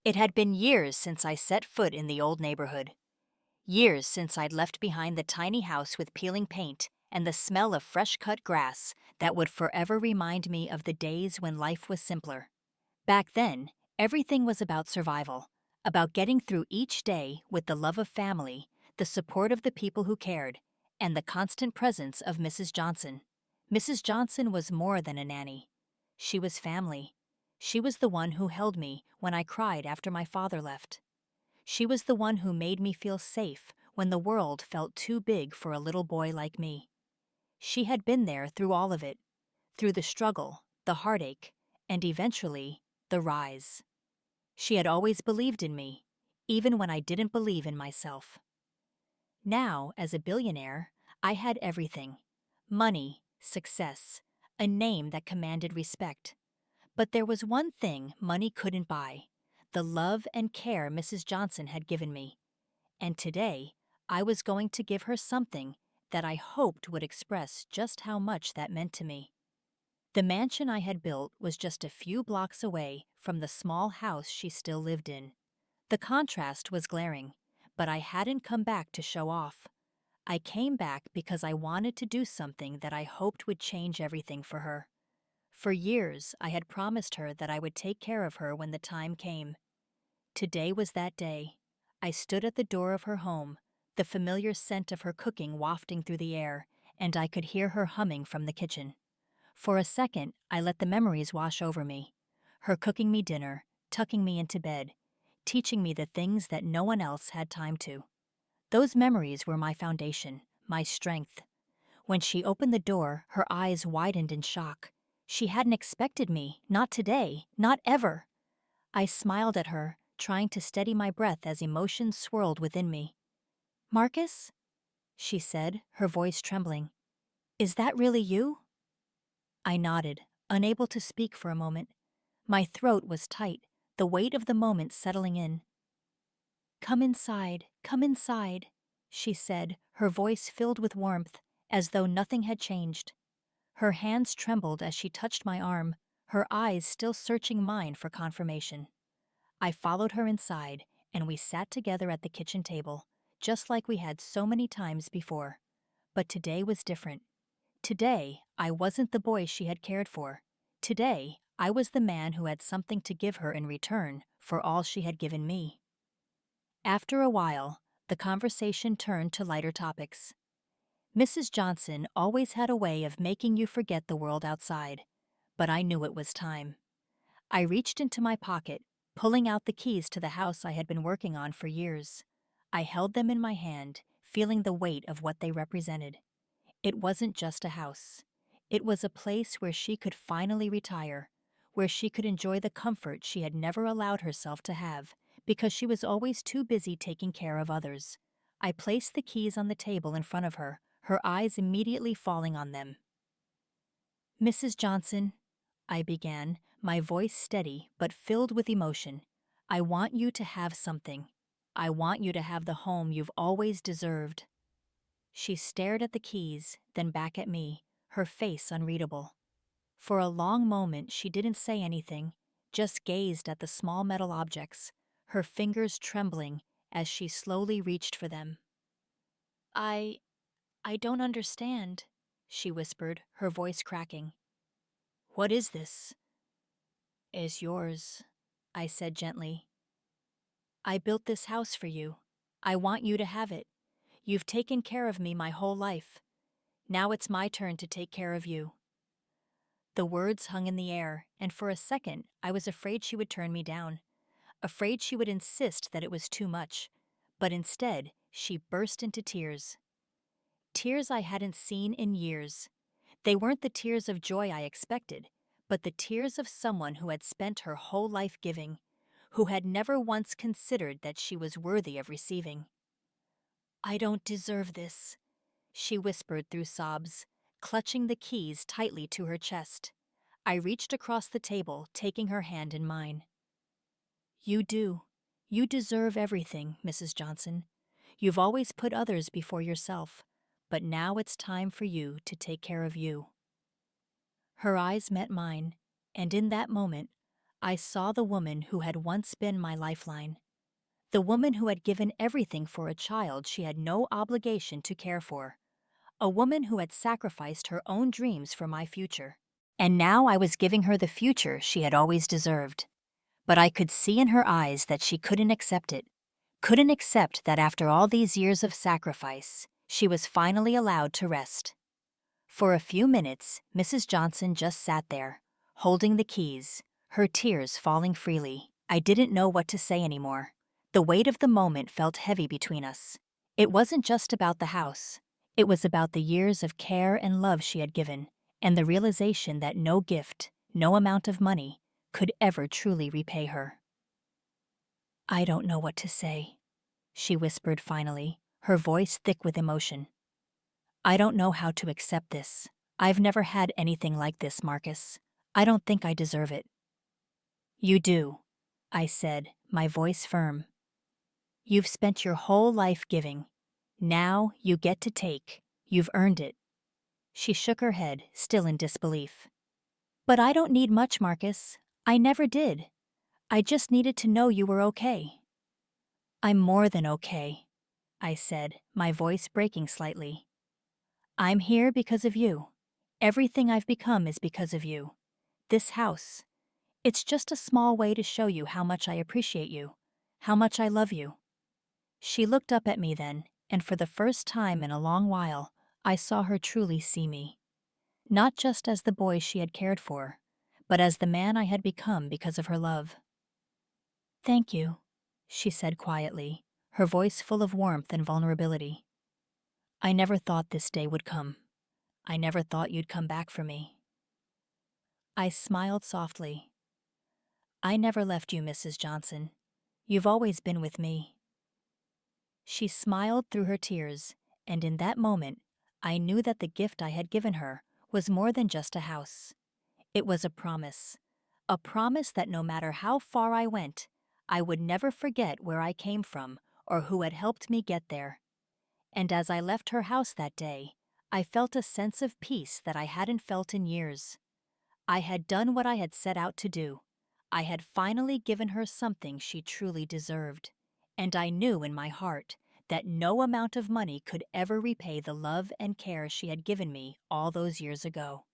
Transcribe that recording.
It had been years since I set foot in the old neighborhood. Years since I'd left behind the tiny house with peeling paint and the smell of fresh cut grass that would forever remind me of the days when life was simpler. Back then, everything was about survival, about getting through each day with the love of family, the support of the people who cared, and the constant presence of Mrs. Johnson. Mrs. Johnson was more than a nanny. She was family. She was the one who held me when I cried after my father left. She was the one who made me feel safe when the world felt too big for a little boy like me. She had been there through all of it, through the struggle, the heartache, and eventually, the rise. She had always believed in me, even when I didn't believe in myself. Now, as a billionaire, I had everything: money, success, a name that commanded respect. But there was one thing money couldn't buy: the love and care Mrs. Johnson had given me. And today, I was going to give her something that I hoped would express just how much that meant to me. The mansion I had built was just a few blocks away from the small house she still lived in. The contrast was glaring, but I hadn't come back to show off. I came back because I wanted to do something that I hoped would change everything for her. For years, I had promised her that I would take care of her when the time came. Today was that day. I stood at the door of her home, the familiar scent of her cooking wafting through the air, and I could hear her humming from the kitchen. For a second, I let the memories wash over me. Her cooking me dinner, tucking me into bed, teaching me the things that no one else had time to. Those memories were my foundation, my strength. When she opened the door, her eyes widened in shock. She hadn't expected me, not today, not ever. I smiled at her, trying to steady my breath as emotions swirled within me. "Marcus?" she said, her voice trembling. "Is that really you?" I nodded, unable to speak for a moment. My throat was tight, the weight of the moment settling in. Come inside," she said, her voice filled with warmth, as though nothing had changed. Her hands trembled as she touched my arm, her eyes still searching mine for confirmation. I followed her inside, and we sat together at the kitchen table, just like we had so many times before. But today was different. Today, I wasn't the boy she had cared for. Today, I was the man who had something to give her in return for all she had given me. After a while, the conversation turned to lighter topics. Mrs. Johnson always had a way of making you forget the world outside, but I knew it was time. I reached into my pocket, pulling out the keys to the house I had been working on for years. I held them in my hand, feeling the weight of what they represented. It wasn't just a house. It was a place where she could finally retire, where she could enjoy the comfort she had never allowed herself to have, because she was always too busy taking care of others. I placed the keys on the table in front of her, her eyes immediately falling on them. "Mrs. Johnson," I began, my voice steady but filled with emotion, "I want you to have something. I want you to have the home you've always deserved." She stared at the keys, then back at me, her face unreadable. For a long moment she didn't say anything, just gazed at the small metal objects, her fingers trembling as she slowly reached for them. I I don't understand," she whispered, her voice cracking. "What is this?" "Is yours," I said gently. "I built this house for you. I want you to have it. You've taken care of me my whole life. Now it's my turn to take care of you." The words hung in the air, and for a second I was afraid she would turn me down, afraid she would insist that it was too much. But instead, she burst into tears. Tears I hadn't seen in years. They weren't the tears of joy I expected, but the tears of someone who had spent her whole life giving, who had never once considered that she was worthy of receiving. "I don't deserve this," she whispered through sobs, clutching the keys tightly to her chest. I reached across the table, taking her hand in mine. "You do. You deserve everything, Mrs. Johnson. You've always put others before yourself, but now it's time for you to take care of you." Her eyes met mine, and in that moment, I saw the woman who had once been my lifeline, the woman who had given everything for a child she had no obligation to care for, a woman who had sacrificed her own dreams for my future. And now I was giving her the future she had always deserved. But I could see in her eyes that she couldn't accept it, couldn't accept that after all these years of sacrifice, she was finally allowed to rest. For a few minutes, Mrs. Johnson just sat there, holding the keys, her tears falling freely. I didn't know what to say anymore. The weight of the moment felt heavy between us. It wasn't just about the house. It was about the years of care and love she had given, and the realization that no gift, no amount of money, could ever truly repay her. "I don't know what to say," she whispered finally, her voice thick with emotion. "I don't know how to accept this. I've never had anything like this, Marcus. I don't think I deserve it." "You do," I said, my voice firm. "You've spent your whole life giving. Now you get to take. You've earned it." She shook her head, still in disbelief. "But I don't need much, Marcus. I never did. I just needed to know you were okay." "I'm more than okay," I said, my voice breaking slightly. "I'm here because of you. Everything I've become is because of you. This house. It's just a small way to show you how much I appreciate you, how much I love you." She looked up at me then, and for the first time in a long while, I saw her truly see me. Not just as the boy she had cared for, but as the man I had become because of her love. "Thank you," she said quietly, her voice full of warmth and vulnerability. "I never thought this day would come. I never thought you'd come back for me." I smiled softly. "I never left you, Mrs. Johnson. You've always been with me." She smiled through her tears, and in that moment, I knew that the gift I had given her was more than just a house. It was a promise that no matter how far I went, I would never forget where I came from or who had helped me get there. And as I left her house that day, I felt a sense of peace that I hadn't felt in years. I had done what I had set out to do. I had finally given her something she truly deserved. And I knew in my heart that no amount of money could ever repay the love and care she had given me all those years ago.